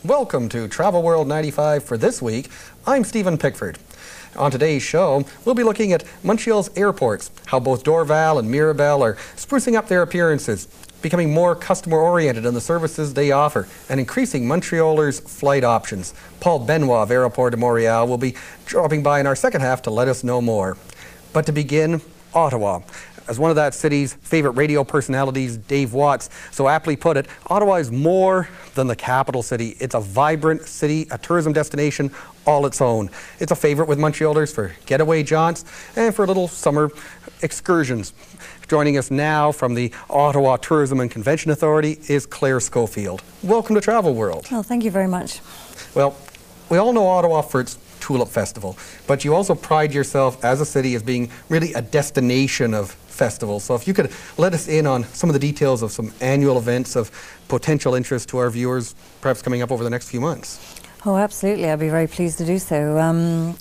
Welcome to Travel World 95 for this week. I'm Stephen Pickford. On today's show, we'll be looking at Montreal's airports, how both Dorval and Mirabel are sprucing up their appearances, becoming more customer-oriented in the services they offer, and increasing Montrealers' flight options. Paul Benoit of Aeroports de Montreal will be dropping by in our second half to let us know more. But to begin, Ottawa. As one of that city's favorite radio personalities, Dave Watts, so aptly put it, Ottawa is more than the capital city. It's a vibrant city, a tourism destination all its own. It's a favorite with Montrealers for getaway jaunts and for little summer excursions. Joining us now from the Ottawa Tourism and Convention Authority is Claire Schofield. Welcome to Travel World. Well, thank you very much. Well, we all know Ottawa for its Tulip Festival, but you also pride yourself as a city as being really a destination of festivals. So if you could let us in on some of the details of some annual events of potential interest to our viewers, perhaps coming up over the next few months. Oh, absolutely. I'd be very pleased to do so.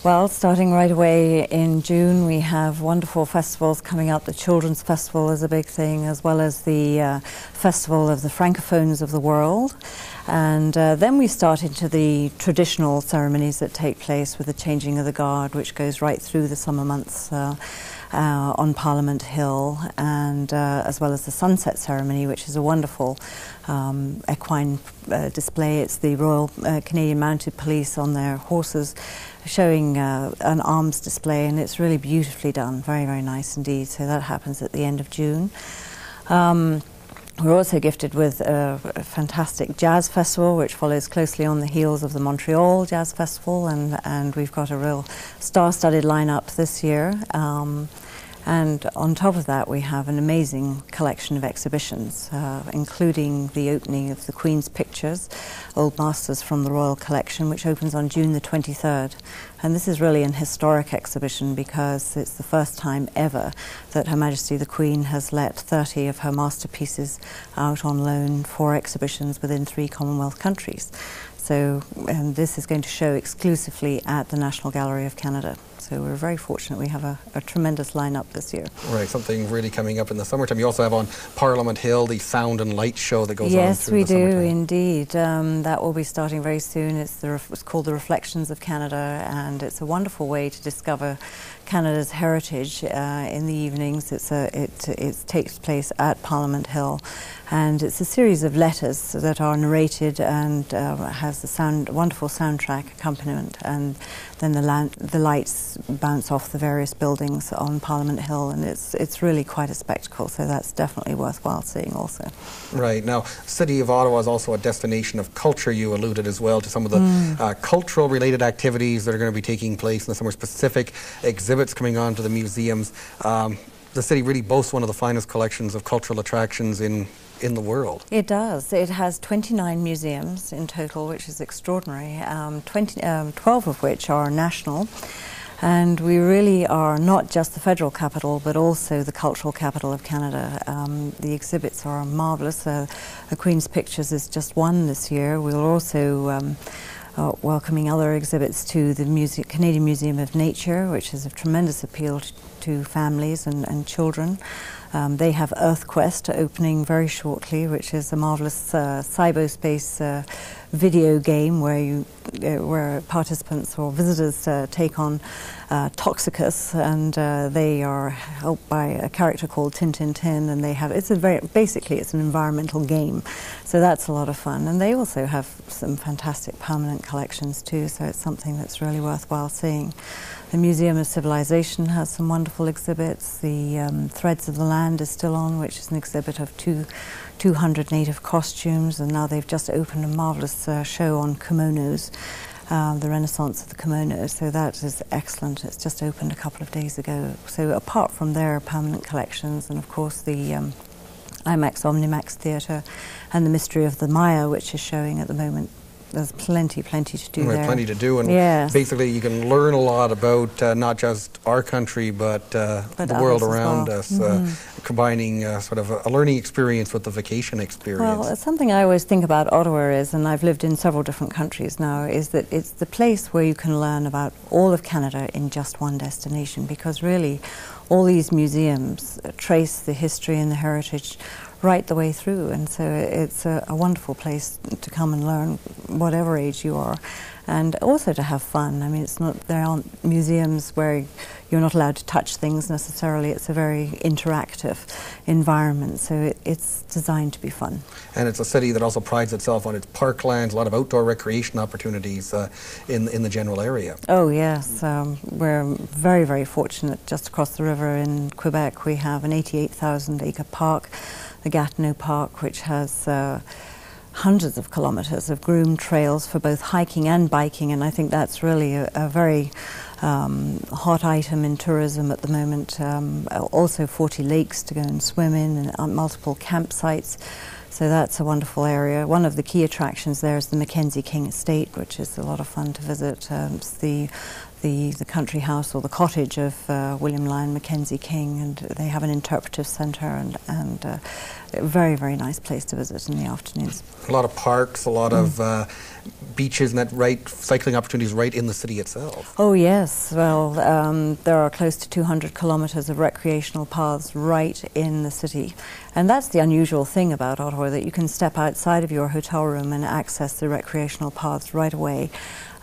Well, starting right away in June, we have wonderful festivals coming up. The Children's Festival is a big thing, as well as the Festival of the Francophones of the World. And then we start into the traditional ceremonies that take place with the changing of the guard, which goes right through the summer months on Parliament Hill, and as well as the sunset ceremony, which is a wonderful equine display. It's the Royal Canadian Mounted Police on their horses showing an arms display, and it's really beautifully done, very, very nice indeed. So that happens at the end of June. We're also gifted with a fantastic jazz festival, which follows closely on the heels of the Montreal Jazz Festival, and we've got a real star-studded lineup this year. And on top of that, we have an amazing collection of exhibitions, including the opening of the Queen's Pictures, Old Masters from the Royal Collection, which opens on June the 23rd. And this is really an historic exhibition because it's the first time ever that Her Majesty the Queen has let 30 of her masterpieces out on loan for exhibitions within 3 Commonwealth countries. So this is going to show exclusively at the National Gallery of Canada. So we're very fortunate we have a tremendous lineup this year. Right, something really coming up in the summertime. You also have on Parliament Hill the Sound and Light show that goes on through the summertime. Yes, we do indeed. That will be starting very soon. It's called the Reflections of Canada, and it's a wonderful way to discover Canada's heritage in the evenings. It takes place at Parliament Hill, and it's a series of letters that are narrated and has a wonderful soundtrack accompaniment, and then the lights bounce off the various buildings on Parliament Hill, and it's really quite a spectacle, so that's definitely worthwhile seeing also. Right. Now, City of Ottawa is also a destination of culture. You alluded as well to some of the cultural related activities that are going to be taking place in the summer, specific exhibits coming on to the museums. The city really boasts one of the finest collections of cultural attractions in the world. It does. It has 29 museums in total, which is extraordinary, 12 of which are national. And we really are not just the federal capital, but also the cultural capital of Canada. The exhibits are marvellous. The Queen's Pictures is just one this year. We'll also welcoming other exhibits to the Canadian Museum of Nature, which has a tremendous appeal to families and children. They have EarthQuest opening very shortly, which is a marvellous cyberspace video game where participants or visitors take on Toxicus, and they are helped by a character called Tin Tin Tin, and basically it's an environmental game, so that's a lot of fun. And they also have some fantastic permanent collections too, so it's something that's really worthwhile seeing. The Museum of Civilization has some wonderful exhibits. The Threads of the Land is still on, which is an exhibit of 200 native costumes, and now they've just opened a marvellous show on kimonos, the Renaissance of the kimono, so that is excellent. It's just opened a couple of days ago. So apart from their permanent collections, and of course the IMAX Omnimax Theatre and the Mystery of the Maya, which is showing at the moment, there's plenty to do there. Plenty to do, and basically you can learn a lot about not just our country, but the world around us, combining sort of a learning experience with the vacation experience. Well, something I always think about Ottawa is, and I've lived in several different countries now, is that it's the place where you can learn about all of Canada in just one destination, because really all these museums trace the history and the heritage right the way through, and so it's a wonderful place to come and learn, whatever age you are, and also to have fun. I mean, there aren't museums where you're not allowed to touch things necessarily. It's a very interactive environment, so it's designed to be fun. And it's a city that also prides itself on its parklands, a lot of outdoor recreation opportunities in the general area. Oh yes, we're very, very fortunate. Just across the river in Quebec we have an 88,000 acre park, the Gatineau Park, which has hundreds of kilometres of groomed trails for both hiking and biking, and I think that's really a very hot item in tourism at the moment. Also 40 lakes to go and swim in, and multiple campsites, so that's a wonderful area. One of the key attractions there is the Mackenzie King Estate, which is a lot of fun to visit. It's the country house or the cottage of William Lyon Mackenzie King, and they have an interpretive centre and a very, very nice place to visit in the afternoons. A lot of parks, a lot of beaches, and cycling opportunities right in the city itself. Oh yes, well there are close to 200 kilometres of recreational paths right in the city, and that's the unusual thing about Ottawa, that you can step outside of your hotel room and access the recreational paths right away.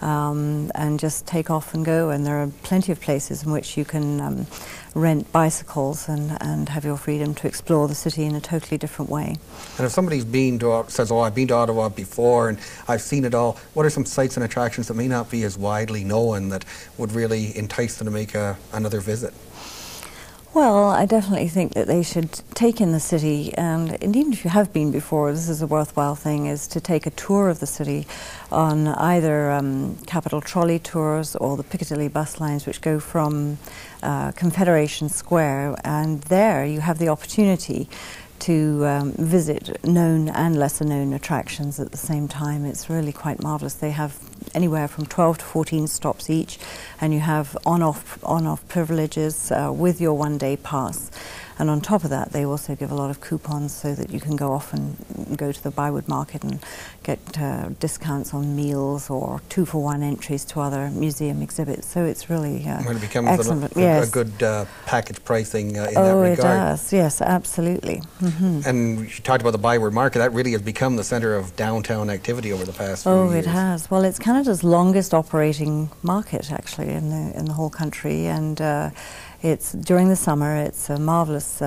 And just take off and go, and there are plenty of places in which you can rent bicycles and have your freedom to explore the city in a totally different way. And if somebody's says, oh, I've been to Ottawa before and I've seen it all, what are some sites and attractions that may not be as widely known that would really entice them to make another visit? Well, I definitely think that they should take in the city, and even if you have been before, this is a worthwhile thing, is to take a tour of the city on either Capital Trolley tours or the Piccadilly bus lines, which go from Confederation Square, and there you have the opportunity to visit known and lesser known attractions at the same time. It's really quite marvellous. They have anywhere from 12 to 14 stops each, and you have on-off privileges with your one-day pass. And on top of that, they also give a lot of coupons so that you can go off and go to the Bywood Market and get discounts on meals or 2-for-1 entries to other museum exhibits. So it's really well, it becomes excellent. a good package pricing in that regard. Oh, it does. Yes, absolutely. Mm-hmm. And you talked about the Bywood Market. That really has become the centre of downtown activity over the past few years. Oh, it has. Well, it's Canada's longest operating market, actually, in the whole country, and it's during the summer. It's a marvellous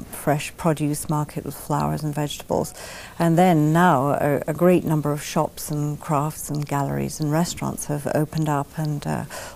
fresh produce market with flowers and vegetables, and then now a great number of shops and crafts and galleries and restaurants have opened up, and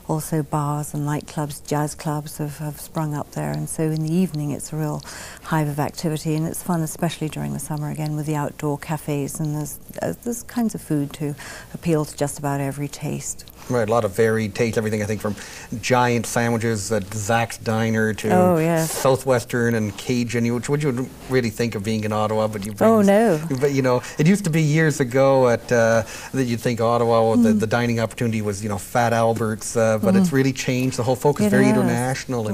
also bars and nightclubs, jazz clubs have sprung up there, and so in the evening it's a real hive of activity, and it's fun, especially during the summer again, with the outdoor cafes, and there's kinds of food to appeal to just about every taste. Right, a lot of varied taste, everything I think from giant sandwiches at Zach's Diner to Southwestern and Cajun, which would you really think of being in Ottawa, but you but you know, it used to be years ago that you'd think Ottawa, the dining opportunity was, you know, Fat Albert's, but it's really changed. The whole focus is very international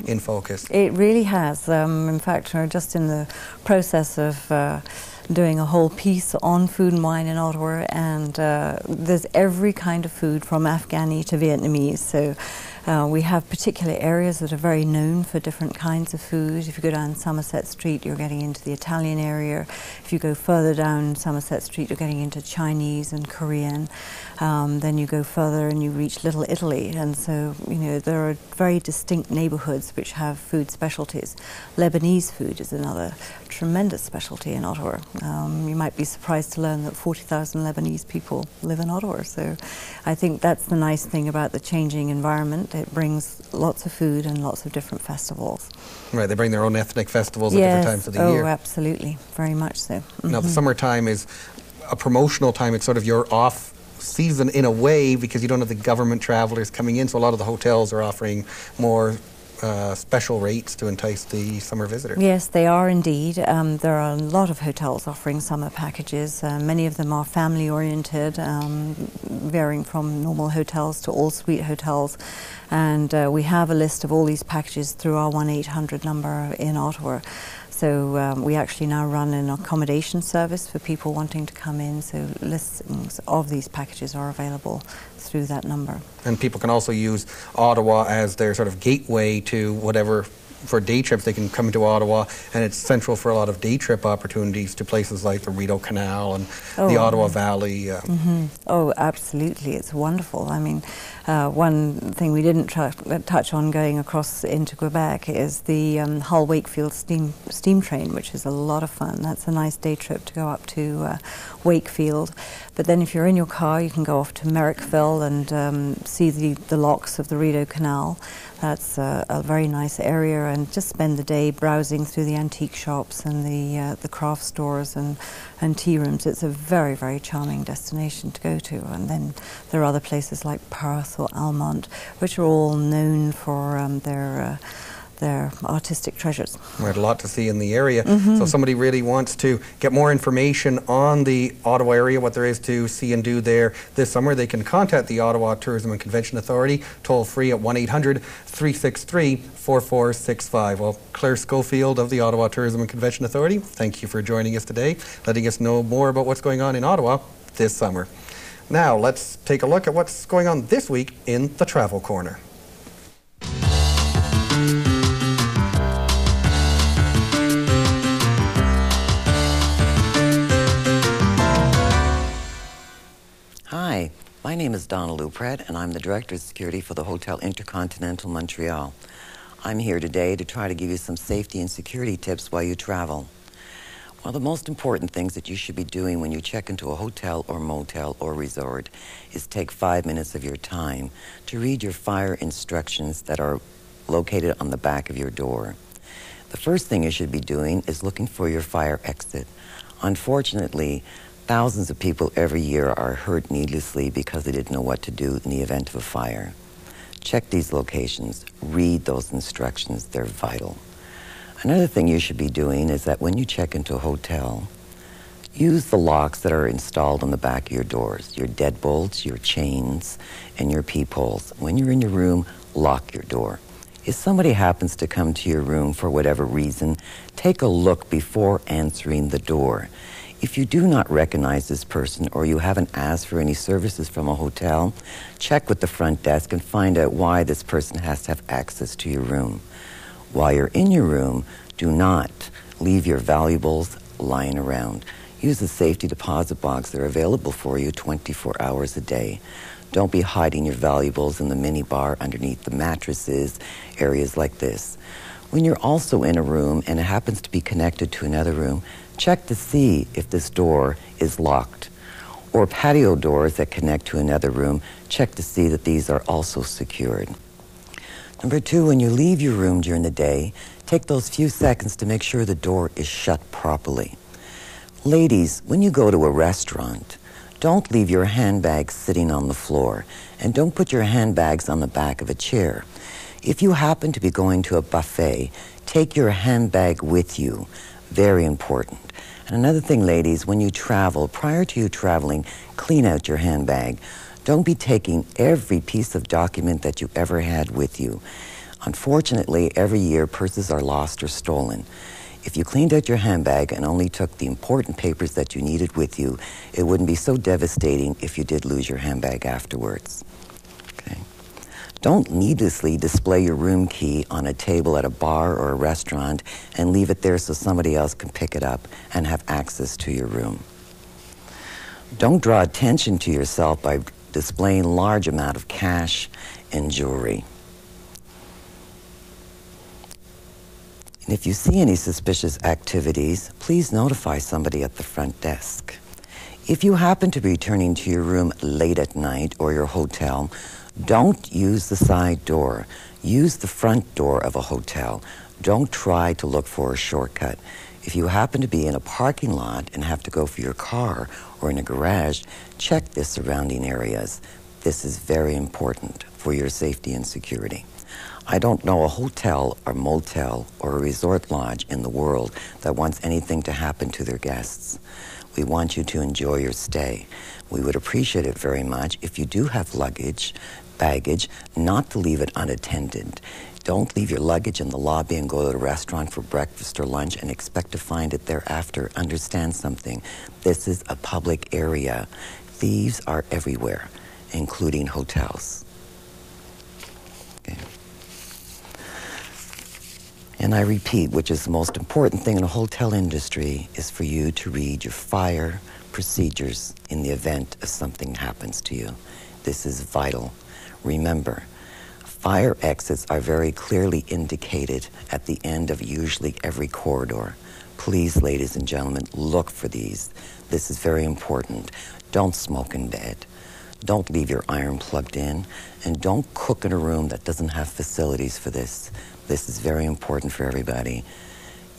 in focus. It really has. In fact, we're just in the process of doing a whole piece on food and wine in Ottawa, and there's every kind of food from Afghani to Vietnamese. So we have particular areas that are very known for different kinds of food. If you go down Somerset Street, you're getting into the Italian area. If you go further down Somerset Street, you're getting into Chinese and Korean. Then you go further and you reach Little Italy, and so, you know, there are very distinct neighbourhoods which have food specialties. Lebanese food is another tremendous specialty in Ottawa. You might be surprised to learn that 40,000 Lebanese people live in Ottawa, so I think that's the nice thing about the changing environment. It brings lots of food and lots of different festivals. Right, they bring their own ethnic festivals at different times of the year. Oh, absolutely, very much so. Mm-hmm. Now, the summertime is a promotional time. It's sort of your off season in a way, because you don't have the government travelers coming in, so a lot of the hotels are offering more special rates to entice the summer visitor. Yes, they are indeed. There are a lot of hotels offering summer packages. Many of them are family oriented, varying from normal hotels to all-suite hotels. And we have a list of all these packages through our 1-800 number in Ottawa. So we actually now run an accommodation service for people wanting to come in, so listings of these packages are available through that number. And people can also use Ottawa as their sort of gateway to whatever for day trips, they can come into Ottawa, and it's central for a lot of day trip opportunities to places like the Rideau Canal and the Ottawa Valley. Oh, absolutely. It's wonderful. I mean, one thing we didn't touch on going across into Quebec is the Hull-Wakefield steam train, which is a lot of fun. That's a nice day trip to go up to Wakefield. But then if you're in your car, you can go off to Merrickville and see the locks of the Rideau Canal. That's a very nice area, and just spend the day browsing through the antique shops and the craft stores and tea rooms. It's a very, very charming destination to go to. And then there are other places like Perth or Almont, which are all known for their artistic treasures. We had a lot to see in the area. So if somebody really wants to get more information on the Ottawa area, what there is to see and do there this summer, they can contact the Ottawa Tourism and Convention Authority, toll free at 1-800-363-4465. Well, Claire Schofield of the Ottawa Tourism and Convention Authority, thank you for joining us today, letting us know more about what's going on in Ottawa this summer. Now, let's take a look at what's going on this week in the Travel Corner. Hi, my name is Donna Lupret, and I'm the Director of Security for the Hotel Intercontinental Montreal. I'm here today to try to give you some safety and security tips while you travel. One of the most important things that you should be doing when you check into a hotel or motel or resort is take 5 minutes of your time to read your fire instructions that are located on the back of your door. The first thing you should be doing is looking for your fire exit. Unfortunately, thousands of people every year are hurt needlessly because they didn't know what to do in the event of a fire. Check these locations. Read those instructions. They're vital. Another thing you should be doing is that when you check into a hotel, use the locks that are installed on the back of your doors, your deadbolts, your chains, and your peepholes. When you're in your room, lock your door. If somebody happens to come to your room for whatever reason, take a look before answering the door. If you do not recognize this person or you haven't asked for any services from a hotel, check with the front desk and find out why this person has to have access to your room. While you're in your room, do not leave your valuables lying around. Use the safety deposit box. They're available for you 24 hours a day. Don't be hiding your valuables in the minibar, underneath the mattresses, areas like this. When you're also in a room and it happens to be connected to another room, check to see if this door is locked. Or patio doors that connect to another room, check to see that these are also secured. Number 2, when you leave your room during the day, take those few seconds to make sure the door is shut properly. Ladies, when you go to a restaurant, don't leave your handbags sitting on the floor, and don't put your handbags on the back of a chair. If you happen to be going to a buffet, take your handbag with you. Very important. And another thing, ladies, when you travel, prior to you traveling, clean out your handbag. Don't be taking every piece of document that you ever had with you. Unfortunately, every year purses are lost or stolen. If you cleaned out your handbag and only took the important papers that you needed with you, it wouldn't be so devastating if you did lose your handbag afterwards. Okay. Don't needlessly display your room key on a table at a bar or a restaurant and leave it there so somebody else can pick it up and have access to your room. Don't draw attention to yourself by displaying large amount of cash and jewelry. And if you see any suspicious activities, please notify somebody at the front desk. If you happen to be returning to your room late at night or your hotel, don't use the side door. Use the front door of a hotel. Don't try to look for a shortcut. If you happen to be in a parking lot and have to go for your car or in a garage, check the surrounding areas. This is very important for your safety and security. I don't know a hotel or motel or a resort lodge in the world that wants anything to happen to their guests. We want you to enjoy your stay. We would appreciate it very much if you do have luggage, baggage, not to leave it unattended. Don't leave your luggage in the lobby and go to the restaurant for breakfast or lunch and expect to find it thereafter. Understand something. This is a public area. Thieves are everywhere, including hotels. Okay. And I repeat, which is the most important thing in the hotel industry, is for you to read your fire procedures in the event of something happens to you. This is vital. Remember, fire exits are very clearly indicated at the end of usually every corridor. Please, ladies and gentlemen, look for these. This is very important. Don't smoke in bed. Don't leave your iron plugged in. And don't cook in a room that doesn't have facilities for this. This is very important for everybody.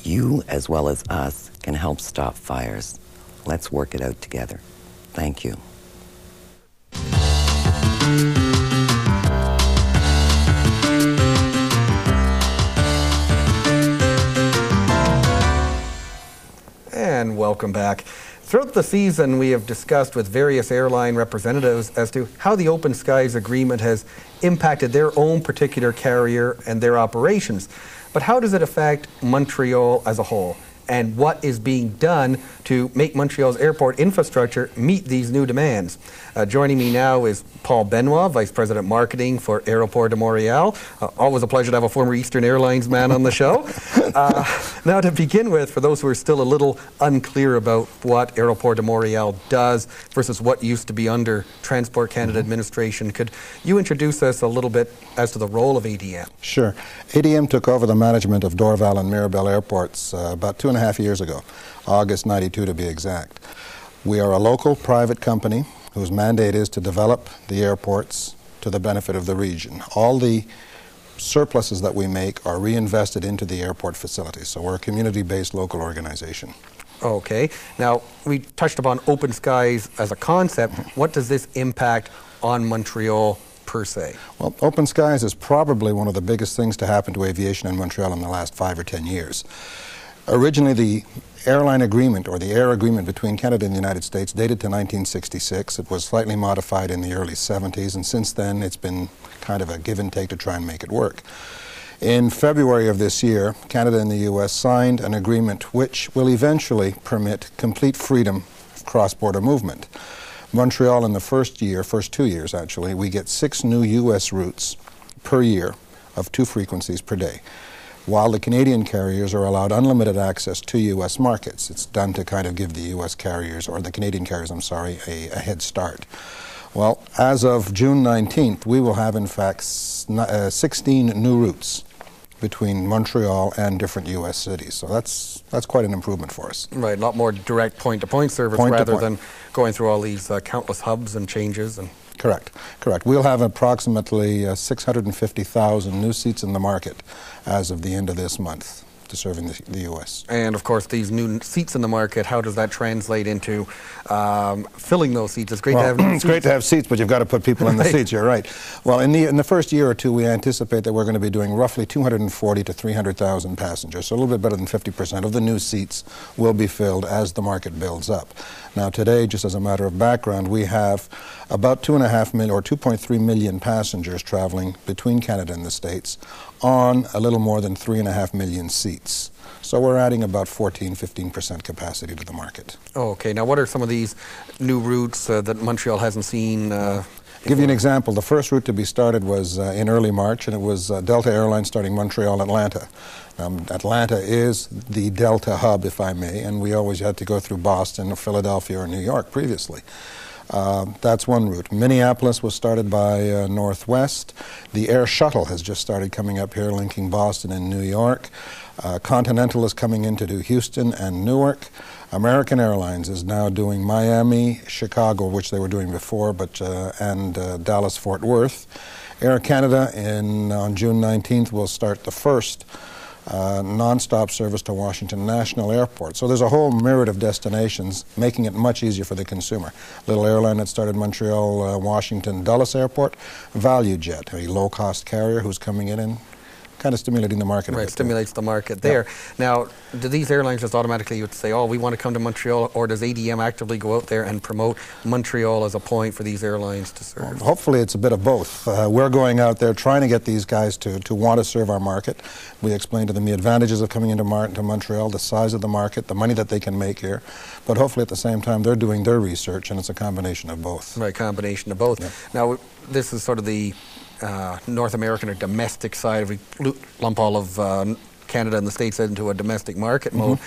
You, as well as us, can help stop fires. Let's work it out together. Thank you. And welcome back. Throughout the season, we have discussed with various airline representatives as to how the Open Skies Agreement has impacted their own particular carrier and their operations. But how does it affect Montreal as a whole? And what is being done to make Montreal's airport infrastructure meet these new demands? Joining me now is Paul Benoit, Vice President Marketing for Aeroports de Montreal. Always a pleasure to have a former Eastern Airlines man on the show. Now, to begin with, for those who are still a little unclear about what Aeroports de Montreal does versus what used to be under Transport Canada Administration, could you introduce us a little bit as to the role of ADM? Sure. ADM took over the management of Dorval and Mirabel airports about 2.5 years ago, August '92 to be exact. We are a local private company whose mandate is to develop the airports to the benefit of the region. All the surpluses that we make are reinvested into the airport facilities, so we're a community-based local organization. Okay. Now, we touched upon Open Skies as a concept. What does this impact on Montreal per se? Well, Open Skies is probably one of the biggest things to happen to aviation in Montreal in the last 5 or 10 years. Originally, the airline agreement, or the air agreement between Canada and the United States, dated to 1966. It was slightly modified in the early 70s, and since then it's been kind of a give and take to try and make it work. In February of this year, Canada and the U.S. signed an agreement which will eventually permit complete freedom of cross-border movement. Montreal, in the first 2 years actually, we get 6 new U.S. routes per year of 2 frequencies per day, while the Canadian carriers are allowed unlimited access to U.S. markets. It's done to kind of give the U.S. carriers, or the Canadian carriers, I'm sorry, a head start. Well, as of June 19th, we will have, in fact, 16 new routes between Montreal and different U.S. cities. So that's quite an improvement for us. Right, a lot more direct point-to-point service rather than going through all these countless hubs and changes. And Correct. We'll have approximately 650,000 new seats in the market as of the end of this month to serving the U.S. And of course, these new seats in the market, how does that translate into filling those seats? It's great to have it's great to have seats, but you've got to put people in the seats, you're right. Well, in the first year or two, we anticipate that we're going to be doing roughly 240 to 300,000 passengers, so a little bit better than 50% of the new seats will be filled as the market builds up. Now today, just as a matter of background, we have about 2.5 million or 2.3 million passengers traveling between Canada and the States on a little more than 3.5 million seats. So we're adding about 14–15% capacity to the market. Okay, now what are some of these new routes that Montreal hasn't seen? Give you an example. The first route to be started was in early March, and it was Delta Airlines starting Montreal-Atlanta. Atlanta is the Delta hub, if I may, and we always had to go through Boston or Philadelphia or New York previously. That's one route. Minneapolis was started by Northwest. The Air Shuttle has just started coming up here, linking Boston and New York. Continental is coming in to do Houston and Newark. American Airlines is now doing Miami, Chicago, which they were doing before, and Dallas-Fort Worth. Air Canada on June 19th will start the first non-stop service to Washington National Airport. So there's a whole myriad of destinations, making it much easier for the consumer. Little airline that started Montreal, Washington, Dulles Airport, ValueJet, a low-cost carrier who's coming in and kind of stimulating the market. Right, stimulates the market there. Yeah. Now, do these airlines just automatically say, oh, we want to come to Montreal, or does ADM actively go out there and promote Montreal as a point for these airlines to serve? Well, hopefully it's a bit of both. We're going out there trying to get these guys to want to serve our market. We explain to them the advantages of coming into Montreal, the size of the market, the money that they can make here. But hopefully at the same time they're doing their research, and it's a combination of both. Right, combination of both. Yeah. Now, this is sort of the North American or domestic side. We lump all of Canada and the States into a domestic market mode.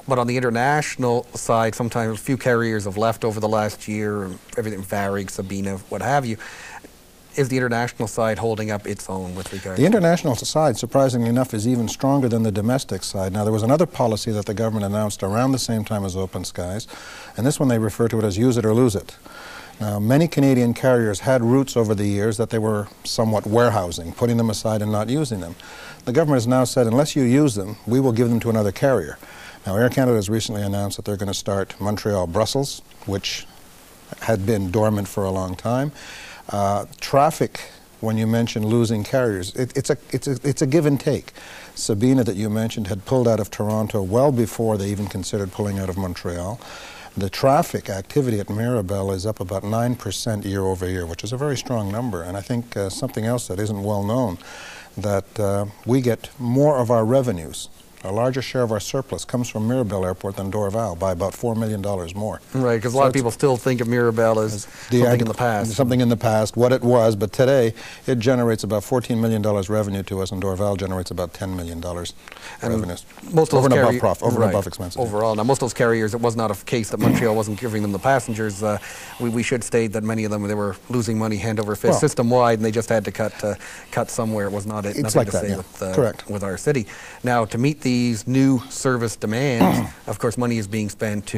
But on the international side, sometimes a few carriers have left over the last year, everything, Varig, Sabina, what have you. Is the international side holding up its own with regard The international side, surprisingly enough, is even stronger than the domestic side. Now, there was another policy that the government announced around the same time as Open Skies, and this one they refer to it as use it or lose it. Now, many Canadian carriers had routes over the years that they were somewhat warehousing, putting them aside and not using them. The government has now said, unless you use them, we will give them to another carrier. Now, Air Canada has recently announced that they're going to start Montreal-Brussels, which had been dormant for a long time. Traffic, when you mention losing carriers, it's a give and take. Sabina, that you mentioned, had pulled out of Toronto well before they even considered pulling out of Montreal. The traffic activity at Mirabel is up about 9% year over year, which is a very strong number. And I think something else that isn't well known, that we get more of our revenues, a larger share of our surplus comes from Mirabel Airport than Dorval by about $4 million more. Right, because a lot of people still think of Mirabel as something in the past. Something in the past, what it was, but today it generates about $14 million revenue to us, and Dorval generates about $10 million revenues. Most of those over and above profit, over and above expenses. Overall. Now, most of those carriers, it was not a case that Montreal wasn't giving them the passengers. We should state that many of them, they were losing money hand over fist, system-wide, and they just had to cut somewhere. It was not nothing like to that, say with our city. Now, to meet these new service demands, of course, money is being spent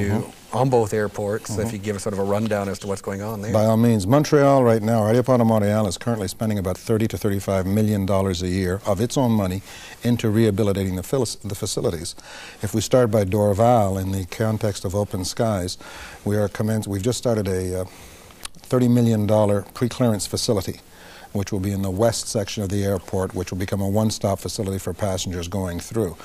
on both airports. If you give us sort of a rundown as to what's going on there. By all means. Montreal right now, Aeroports de Montreal is currently spending about $30 to $35 million a year of its own money into rehabilitating the facilities. If we start by Dorval, in the context of Open Skies, we've just started a $30 million pre-clearance facility, which will be in the west section of the airport, which will become a one-stop facility for passengers going through.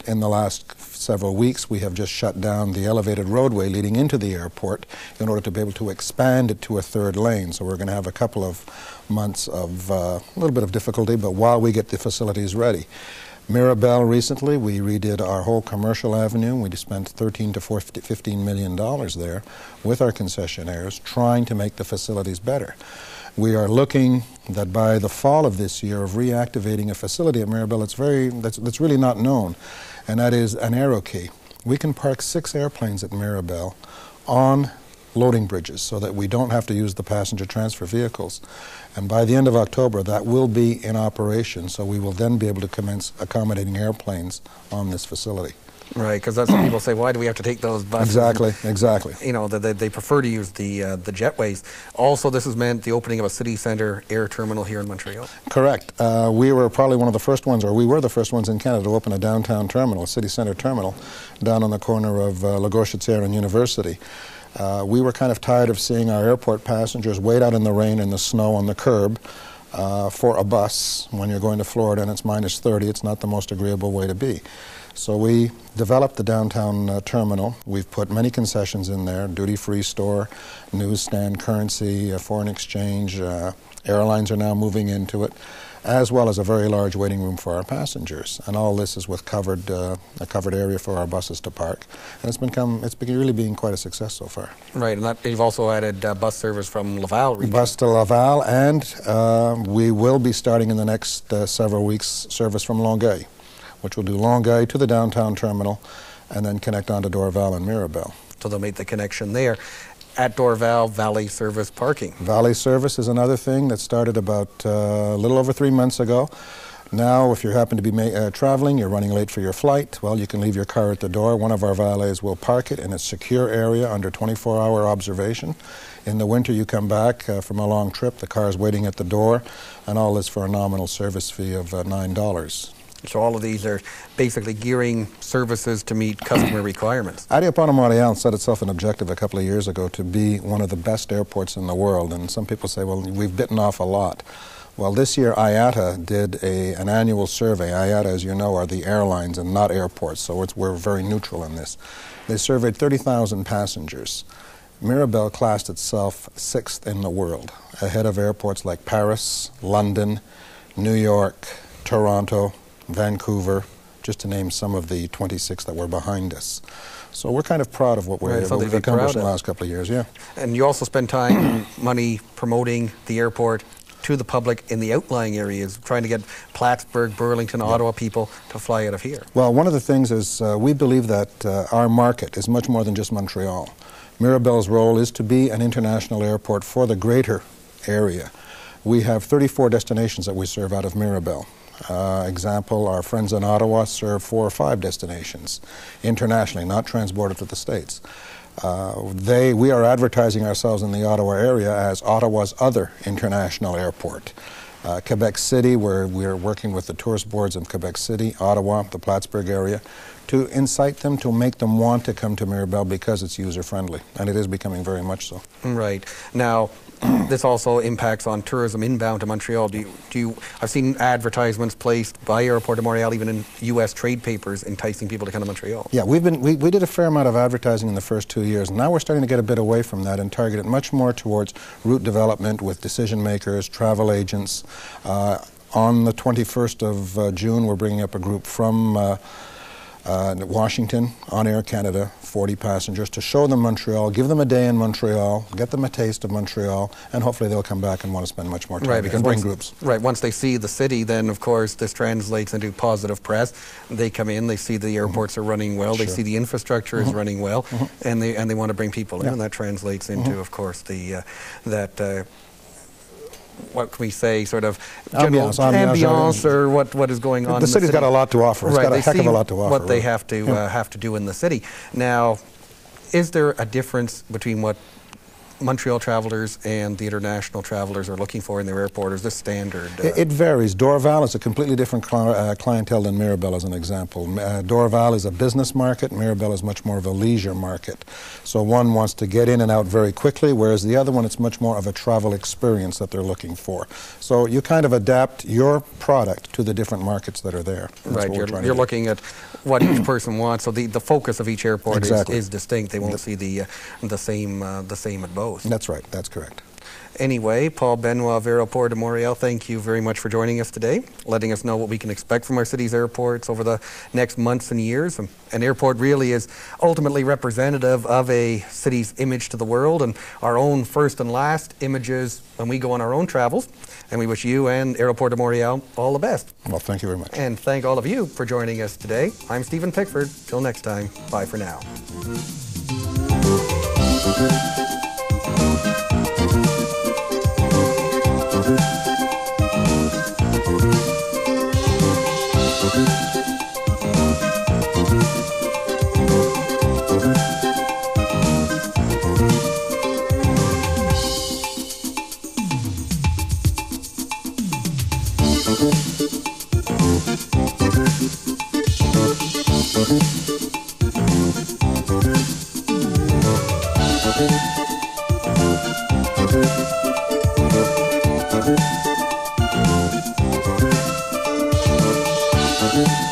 In the last several weeks, we have just shut down the elevated roadway leading into the airport in order to be able to expand it to a third lane. So we're going to have a couple of months of a little bit of difficulty, but while we get the facilities ready. Mirabel, recently, we redid our whole commercial avenue. We spent $13 to $15 million there with our concessionaires trying to make the facilities better. We are looking that by the fall of this year of reactivating a facility at Mirabel that's really not known, and that is an aero key. We can park 6 airplanes at Mirabel on loading bridges so that we don't have to use the passenger transfer vehicles. And by the end of October, that will be in operation, so we will then be able to commence accommodating airplanes on this facility. Right, because that's what people say, why do we have to take those buses? Exactly. You know, they prefer to use the jetways. Also, this has meant the opening of a city centre air terminal here in Montreal. Correct. We were probably one of the first ones, or we were the first ones in Canada to open a downtown terminal, a city centre terminal, down on the corner of La Gauchetière and University. We were kind of tired of seeing our airport passengers wait out in the rain and the snow on the curb for a bus. When you're going to Florida and it's minus 30, it's not the most agreeable way to be. So we developed the downtown terminal. We've put many concessions in there, duty-free store, newsstand, currency, foreign exchange. Airlines are now moving into it, as well as a very large waiting room for our passengers. And all this is with a covered area for our buses to park. And it's really been quite a success so far. Right, and you've also added bus service from Laval region. Bus to Laval, and we will be starting in the next several weeks service from Longueuil, which will do Longueuil to the downtown terminal and then connect on to Dorval and Mirabel. So they'll make the connection there. At Dorval, Valley Service parking. Valley Service is another thing that started about a little over 3 months ago. Now, if you happen to be traveling, you're running late for your flight, well, you can leave your car at the door. One of our valets will park it in a secure area under 24-hour observation. In the winter, you come back from a long trip, the car is waiting at the door, and all this for a nominal service fee of $9. So all of these are basically gearing services to meet customer requirements. Aeroports de Montreal set itself an objective a couple of years ago to be one of the best airports in the world, and some people say, well, we've bitten off a lot. Well, this year IATA did an annual survey. IATA, as you know, are the airlines and not airports, so we're very neutral in this. They surveyed 30,000 passengers. Mirabel classed itself 6th in the world, ahead of airports like Paris, London, New York, Toronto, Vancouver, just to name some of the 26 that were behind us. So we're kind of proud of what we've accomplished in the last couple of years, yeah. And you also spend time, money promoting the airport to the public in the outlying areas, trying to get Plattsburgh, Burlington, Ottawa people to fly out of here? Well, one of the things is we believe that our market is much more than just Montreal. Mirabel's role is to be an international airport for the greater area. We have 34 destinations that we serve out of Mirabel. Example, our friends in Ottawa serve 4 or 5 destinations internationally, not transborder to the States. We are advertising ourselves in the Ottawa area as Ottawa's other international airport. Quebec City, where we're working with the tourist boards in Quebec City, Ottawa, the Plattsburgh area, to incite them, to make them want to come to Mirabel because it's user-friendly, and it is becoming very much so. Right. Now, this also impacts on tourism inbound to Montreal. I've seen advertisements placed by Aeroports de Montreal, even in U.S. trade papers, enticing people to come to Montreal. Yeah, we did a fair amount of advertising in the first 2 years. Now we're starting to get a bit away from that and target it much more towards route development with decision makers, travel agents. On the 21st of June, we're bringing up a group from Washington, on Air Canada, 40 passengers, to show them Montreal, give them a day in Montreal, get them a taste of Montreal, and hopefully they'll come back and want to spend much more time. Right, because bring groups. Right, once they see the city, then of course this translates into positive press. They come in, they see the airports are running well, they see the infrastructure is running well, and they want to bring people in, and that translates into, of course, the what can we say, sort of general ambiance or what is going on. The city's got a lot to offer. It's got a heck of a lot to offer. What they have to do in the city. Now, is there a difference between what Montreal travelers and the international travelers are looking for in their airport, or is this standard? It varies. Dorval is a completely different clientele than Mirabel, as an example. Dorval is a business market. Mirabel is much more of a leisure market. So one wants to get in and out very quickly, whereas the other one, it's much more of a travel experience that they're looking for. So you kind of adapt your product to the different markets that are there. That's right. You're looking at what each person wants. So the focus of each airport is distinct. They won't see the same at both. That's right. That's correct. Anyway, Paul Benoit of Aeroports de Montreal, thank you very much for joining us today, letting us know what we can expect from our city's airports over the next months and years. An airport really is ultimately representative of a city's image to the world, and our own first and last images when we go on our own travels. And we wish you and Aeroports de Montreal all the best. Well, thank you very much. And thank all of you for joining us today. I'm Stephen Pickford. Till next time, bye for now. Thank you.